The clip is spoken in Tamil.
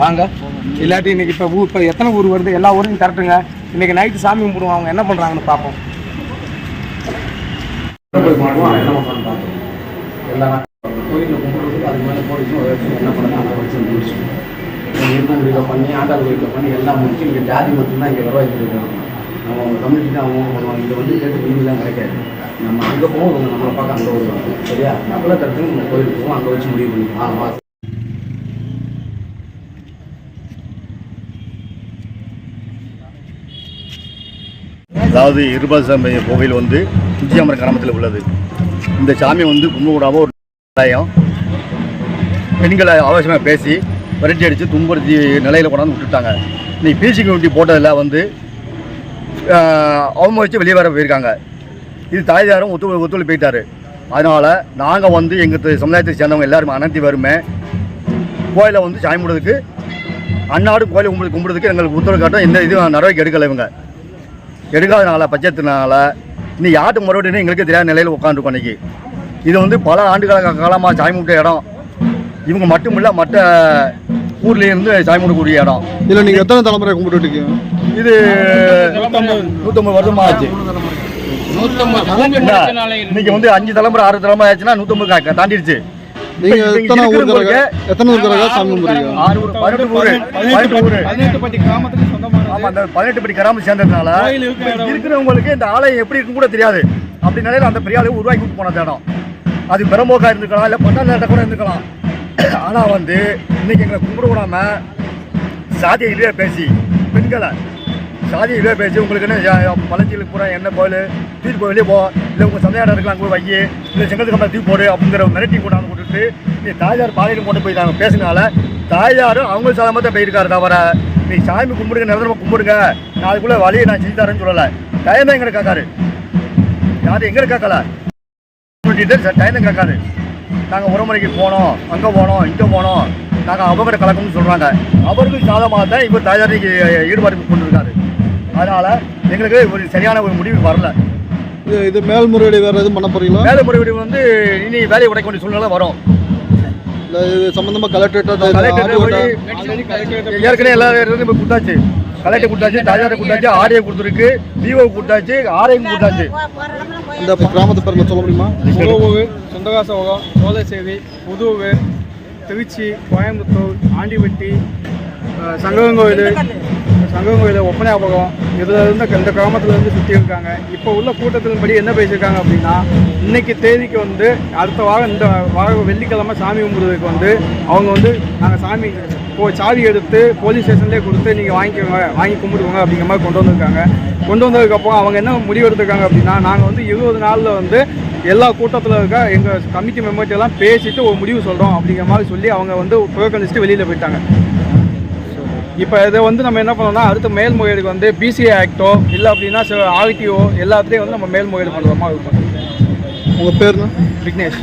வாங்க இல்லாட்டி இன்னைக்கு இப்போ எத்தனை ஊர் வருது எல்லா ஊரையும் திரட்டுங்க. இன்னைக்கு நைட்டு சாமி கும்பிடுவோம். அவங்க என்ன பண்ணுறாங்கன்னு பார்ப்போம். போய் பண்ணுவோம் என்ன பண்ணுறான்னு பார்ப்போம். எல்லாம் கோயிலில் கும்பிட்றதுக்கு அதுக்கு மேலே போலீஸும் என்ன பண்ணுறாங்க அதை வச்சு முடிச்சுக்கணும். இருந்த கோயிலில் பண்ணி ஆண்டாள் கோயிலில் பண்ணி எல்லாம் முடிச்சு இங்கே ஜாதி மட்டும்தான் இங்கே நிர்வாகிட்டு இருக்காங்க. நம்ம அவங்க கம்யூனிட்டி தான் அவங்க பண்ணுவாங்க. இங்கே வந்து கேட்டு மீன்லாம் கிடைக்காது. நம்ம அங்கே போவோம், நம்மளை பார்க்க அங்கே வருவாங்க. சரியா? நம்மள தரத்துக்கு நம்ம கோயிலுக்கு போவோம், அங்கே வச்சு முடிவு பண்ணிக்கலாம். அதாவது இருபாசாமி கோவில் வந்து குஞ்சியாமரம் கிராமத்தில் உள்ளது. இந்த சாமி வந்து கும்பிடாம ஒரு கட்டாயம் பெண்களை அவசியமாக பேசி விரட்டி அடித்து துன்புறுத்தி நிலையில் கொண்டாந்து விட்டுட்டாங்க. இன்னைக்கு பிசி கமிட்டி போட்டதில் வந்து அவமதித்து வெளியே வர போயிருக்காங்க. இது தாய்தாரும் ஒத்துழைப்பு போயிட்டார். அதனால் நாங்கள் வந்து எங்கள் சமுதாயத்தை சேர்ந்தவங்க எல்லாருமே அனைத்து வருமே கோயிலை வந்து சாமி கும்பிடுறதுக்கு அன்னாடு கோயிலை கும்பிடுறதுக்கு எங்களுக்கு ஒத்துழைப்பு காட்டும் எந்த இது நடவடிக்கை எடுக்கலை. இவங்க எடுக்காதனால பட்சத்தினால இன்னைக்கு ஆட்டு மறுபடியும் எங்களுக்கு தெரியாத நிலையில் உட்காந்துருக்கோம். அன்றைக்கி இது வந்து பல காலமாக சாமி கும்பிட்ட இடம். இவங்க மட்டும் இல்லை, மற்ற ஊர்லேருந்து சாமி கும்பிடக்கூடிய இடம். இதில் நீங்கள் எத்தனை தலைமுறை கும்பிட்டுருக்கீங்க? இது 150 வருஷமாக ஆச்சு. இன்னைக்கு வந்து 5 தலைமுறை 6 தலைமுறை ஆச்சுன்னா 150 தாண்டிடுச்சு. நீங்க எத்தனை ஊருக்கு சாமி கும்பிடுறீங்க? 18பட்டி கிராமத்துக்கு சொந்தமான. ஆமா, அந்த 18பட்டி கிராமம் சேர்ந்ததுனால இருக்கிறவங்களுக்கு இந்த ஆலயம் எப்படி இருக்கும் கூட தெரியாது. அப்படி நிலையில அந்த பெரிய ஆலயம் உருவாக்கி விட்டு போன இடம். அது பெரம்போக்கா இருந்துக்கலாம், இல்லை பட்டாள கூட இருந்துக்கலாம். ஆனால் வந்து இன்னைக்கு எங்களை கும்பிட விடாம சாதியை இதுவே பேசி பெண்களை சாதியை இதுவே பேசி உங்களுக்கு என்ன மலைச்சலுக்கு பூரா என்ன கோயில் தூக்கி போய் வெளியே போ, இல்லை உங்கள் சந்தையாடம் இருக்கலாம் அங்கே போய் வைக்கி, இல்லை செங்கத்துக்கு கம்பெனி தூக்கி போடு அப்படிங்கிற மிரட்டி கொண்டாந்து போட்டுட்டு நீ தாயார் பாதையில் கொண்டு போயிட்டாங்க. பேசினால தாயாரும் அவங்க சாதமாக தான் போயிருக்காரு. தவிர நீ சாமி கும்பிடுங்க, நிரந்தரமாக கும்பிடுங்க, நான் அதுக்குள்ளே வழியை நான் செஞ்சு தரேன்னு சொல்லலை. டைம் தான் எங்களை கேட்காரு. யாரும் எங்களை கேட்கல, டைம் தான் கேட்காரு. நாங்கள் உரமுறைக்கு போனோம், அங்கே போனோம், இங்கே போனோம், நாங்கள் அவங்ககிட்ட கலக்கணும்னு சொல்கிறாங்க. அவருக்கும் சாதமாக தான் இப்போ தாயாருக்கு ஈடுபாடு கொண்டு இருக்காரு. அதனால் எங்களுக்கு ஒரு சரியான ஒரு முடிவு வரல. இது மேல்முறையீடு வேறு எதுவும் பண்ண போகிறீங்களா? மேல்முறையீடு வந்து இனி வேலையை உடைக்க வேண்டிய சூழ்நிலை வரும். இல்லை இது சம்மந்தமாக கலெக்டரேட் ஏற்கனவே எல்லா இடத்துலையும் இப்போ கொடுத்தாச்சு. கலெக்டர் கொடுத்தாச்சு, தாயாரை கொடுத்தாச்சு, ஆர்ஏ கொடுத்துருக்கு, பிஓ கொடுத்தாச்சு, ஆர்ஐயும் கொடுத்தாச்சு. இந்த கிராமத்து பேர் சொல்ல முடியுமா? முகவூர், சுந்தகாசோகம், சோலைசேரி, புதூர், திருச்சி, கோயம்புத்தூர், ஆண்டிவட்டி, சங்கரங்கோயில், ஒப்பனையாபகம், இதில் இருந்து இந்த கிராமத்தில் இருந்து சுற்றி இருக்காங்க. இப்போ உள்ள கூட்டத்தின்படி என்ன பேசியிருக்காங்க அப்படின்னா, இன்னைக்கு தேதிக்கு வந்து அடுத்த வாரம் இந்த வாரம் வெள்ளிக்கிழமை சாமி கும்பிடுறதுக்கு வந்து அவங்க வந்து நாங்கள் சாமி சாவி எடுத்து போலீஸ் ஸ்டேஷன்லேயே கொடுத்து நீங்கள் வாங்கிக்கோங்க, வாங்கி கும்பிடுவோங்க அப்படிங்கிற மாதிரி கொண்டு வந்திருக்காங்க. கொண்டு வந்ததுக்கப்புறம் அவங்க என்ன முடிவு எடுத்துருக்காங்க அப்படின்னா, நாங்கள் வந்து 20 நாளில் வந்து எல்லா கூட்டத்தில் இருக்க எங்கள் கமிட்டி மெம்பர்ஸ் எல்லாம் பேசிட்டு ஒரு முடிவு சொல்கிறோம் அப்படிங்கிற மாதிரி சொல்லி அவங்க வந்து புறக்கணிச்சுட்டு வெளியில் போயிட்டாங்க. இப்போ இதை வந்து நம்ம என்ன பண்ணோம்னா, அடுத்த மேல்முறையீடுக்கு வந்து பிசிஏ ஆக்டோ இல்லை அப்படின்னா ஆர்டிஓ எல்லாத்துலேயும் வந்து நம்ம மேல்முறையீடு பண்ணுற மாதிரி இருக்கும். உங்கள் பேருனா? விக்னேஷ்.